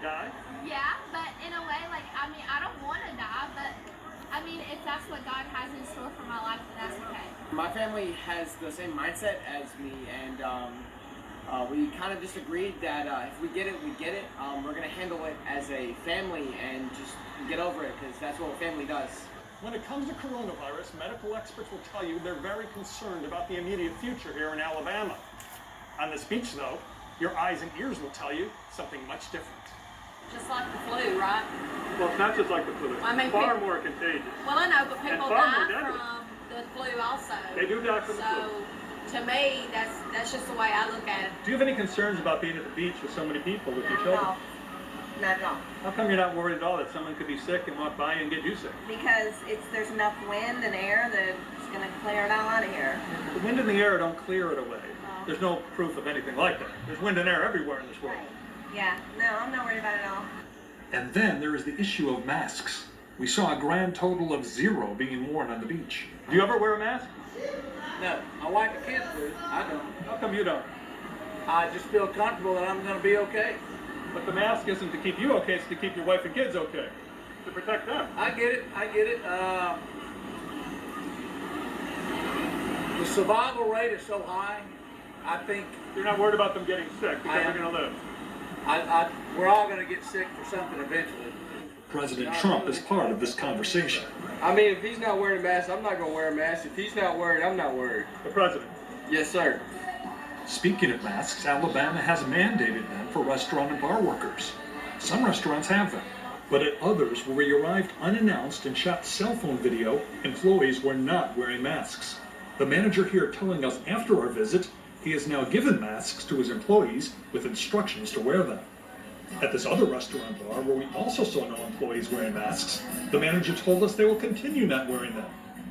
can't die? Yeah, but in a way, like, I mean, I don't want to die, but I mean, if that's what God has in store for my life, then that's okay. My family has the same mindset as me, and we kind of just agreed that if we get it, we get it. We're going to handle it as a family and just get over it, because that's what a family does. When it comes to coronavirus, medical experts will tell you they're very concerned about the immediate future here in Alabama. On this beach, though, your eyes and ears will tell you something much different. Just like the flu, right? Well, it's not just like the flu. I mean, far more contagious. Well, I know, but people far more die deadly. from the flu also. They do die from the flu. So, to me, that's just the way I look at it. Do you have any concerns about being at the beach with so many people with your children? No, not at all. How come you're not worried at all that someone could be sick and walk by you and get you sick? Because there's enough wind and air that it's going to clear it all out of here. The wind and the air don't clear it away. There's no proof of anything like that. There's wind and air everywhere in this world. Right. Yeah, no, I'm not worried about it at all. And then there is the issue of masks. We saw a grand total of 0 being worn on the beach. Do you ever wear a mask? No, my wife and kids do. I don't. How come you don't? I just feel comfortable that I'm going to be okay. But the mask isn't to keep you okay, it's to keep your wife and kids okay. To protect them. I get it. I get it. The survival rate is so high. I think You're not worried about them getting sick because they're going to live. we're all going to get sick for something eventually. President Trump is part of this conversation. I mean, if he's not wearing a mask, I'm not going to wear a mask. If he's not worried, I'm not worried. The president. Yes, sir. Speaking of masks, Alabama has mandated them for restaurant and bar workers. Some restaurants have them, but at others, where we arrived unannounced and shot cell phone video, employees were not wearing masks. The manager here telling us after our visit, he has now given masks to his employees with instructions to wear them. At this other restaurant bar, where we also saw no employees wearing masks, the manager told us they will continue not wearing them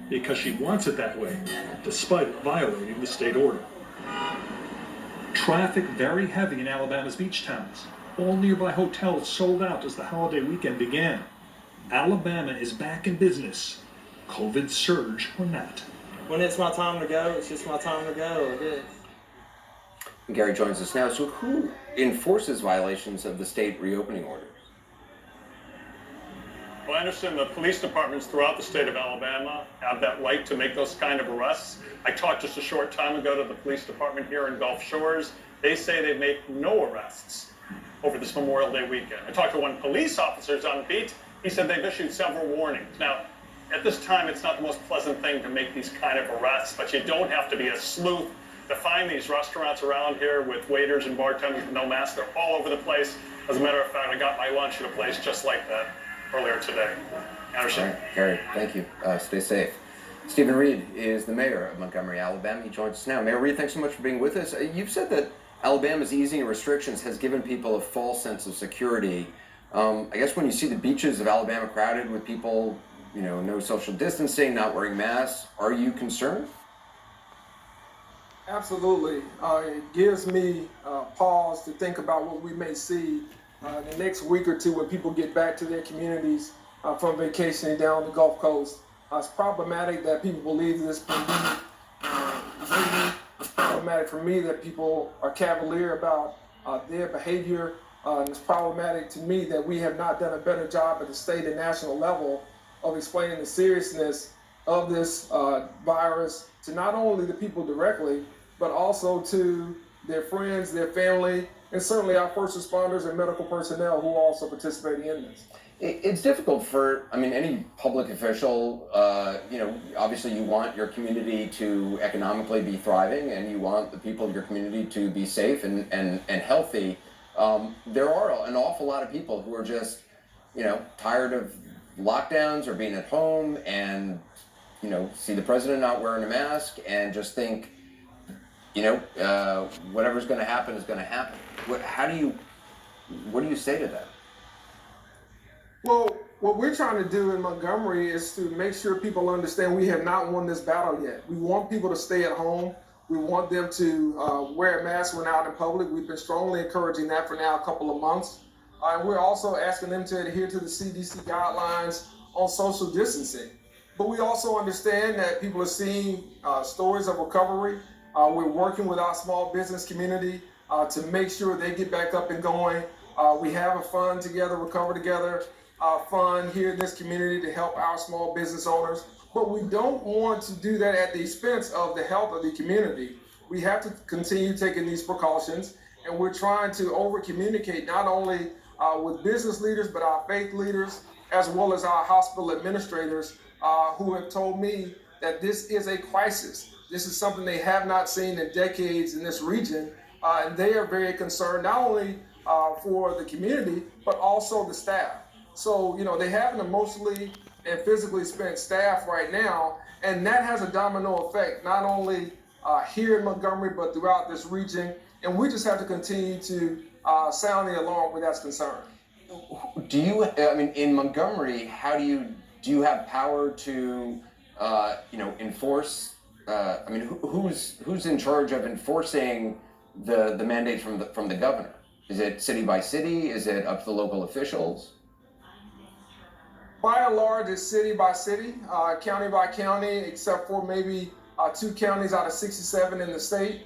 because she wants it that way, despite violating the state order. Traffic very heavy in Alabama's beach towns. All nearby hotels sold out as the holiday weekend began. Alabama is back in business, COVID surge or not. When it's my time to go, it's just my time to go. It is. Gary joins us now. So who enforces violations of the state reopening orders? Well, I understand the police departments throughout the state of Alabama have that right to make those kind of arrests. I talked just a short time ago to the police department here in Gulf Shores. They say they make no arrests over this Memorial Day weekend. I talked to one police officer on the beat. He said they've issued several warnings. Now, at this time, it's not the most pleasant thing to make these kind of arrests, but you don't have to be a sleuth to find these restaurants around here with waiters and bartenders with no masks. They're all over the place. As a matter of fact, I got my lunch at a place just like that earlier today. Anderson. All right, Gary, thank you. Stay safe. Stephen Reed is the mayor of Montgomery, Alabama. He joins us now. Mayor Reed, thanks so much for being with us. You've said that Alabama's easing of restrictions has given people a false sense of security. I guess when you see the beaches of Alabama crowded with people, no social distancing, not wearing masks, are you concerned? Absolutely. It gives me pause to think about what we may see in the next week or two when people get back to their communities from vacationing down the Gulf Coast. It's problematic that people believe this pandemic. It's problematic for me that people are cavalier about their behavior. And it's problematic to me that we have not done a better job at the state and national level of explaining the seriousness of this virus to not only the people directly, but also to their friends, their family, and certainly our first responders and medical personnel who are also participating in this. It's difficult for, any public official, obviously you want your community to economically be thriving and you want the people of your community to be safe and healthy. There are an awful lot of people who are just, tired of lockdowns or being at home and, see the president not wearing a mask and just think, whatever's going to happen is going to happen. What do you say to them? Well, what we're trying to do in Montgomery is to make sure people understand we have not won this battle yet. We want people to stay at home. We want them to wear a mask when out in public. We've been strongly encouraging that for now a couple of months. And we're also asking them to adhere to the CDC guidelines on social distancing. But we also understand that people are seeing stories of recovery. We're working with our small business community to make sure they get back up and going. We have a fund together, Recover Together fund here in this community to help our small business owners. But we don't want to do that at the expense of the health of the community. We have to continue taking these precautions, and we're trying to over-communicate not only with business leaders, but our faith leaders, as well as our hospital administrators who have told me that this is a crisis. This is something they have not seen in decades in this region, and they are very concerned not only for the community, but also the staff. So, they have an emotionally and physically spent staff right now, and that has a domino effect, not only here in Montgomery, but throughout this region. And we just have to continue to sound the alarm where that's concerned. Do you, in Montgomery, do you have power to, enforce, who's in charge of enforcing the mandates from the governor? Is it city by city? Is it up to the local officials? By and large, it's city by city, county by county, except for maybe 2 counties out of 67 in the state.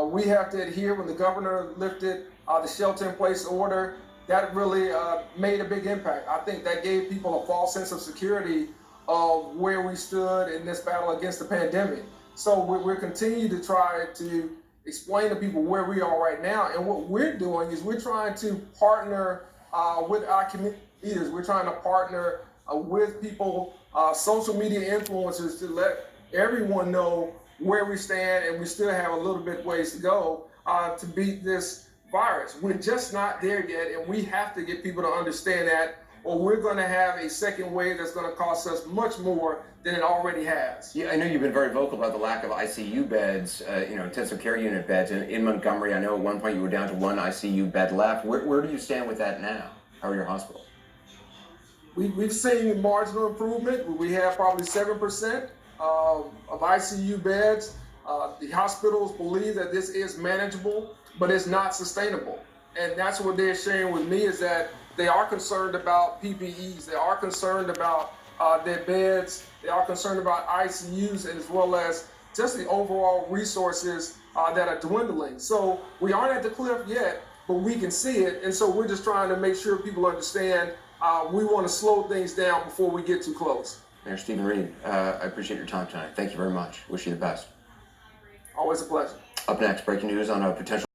We have to adhere. When the governor lifted the shelter-in-place order, that really made a big impact. I think that gave people a false sense of security of where we stood in this battle against the pandemic. So we're continuing to try to explain to people where we are right now. And what we're doing is we're trying to partner with our community leaders. We're trying to partner with people, social media influencers, to let everyone know where we stand, and we still have a little bit ways to go to beat this virus. We're just not there yet, and we have to get people to understand that, or we're going to have a second wave that's going to cost us much more than it already has. Yeah, I know you've been very vocal about the lack of ICU beds, intensive care unit beds in Montgomery. I know at one point you were down to 1 ICU bed left. Where do you stand with that now? How are your hospitals? We've seen marginal improvement. We have probably 7% of ICU beds. The hospitals believe that this is manageable, but it's not sustainable. And that's what they're sharing with me, is that they are concerned about PPEs. They are concerned about their beds. They are concerned about ICUs, and as well as just the overall resources that are dwindling. So we aren't at the cliff yet, but we can see it. And so we're just trying to make sure people understand we want to slow things down before we get too close. Mayor Stephen Reed, I appreciate your time tonight. Thank you very much. Wish you the best. Always a pleasure. Up next, breaking news on a potential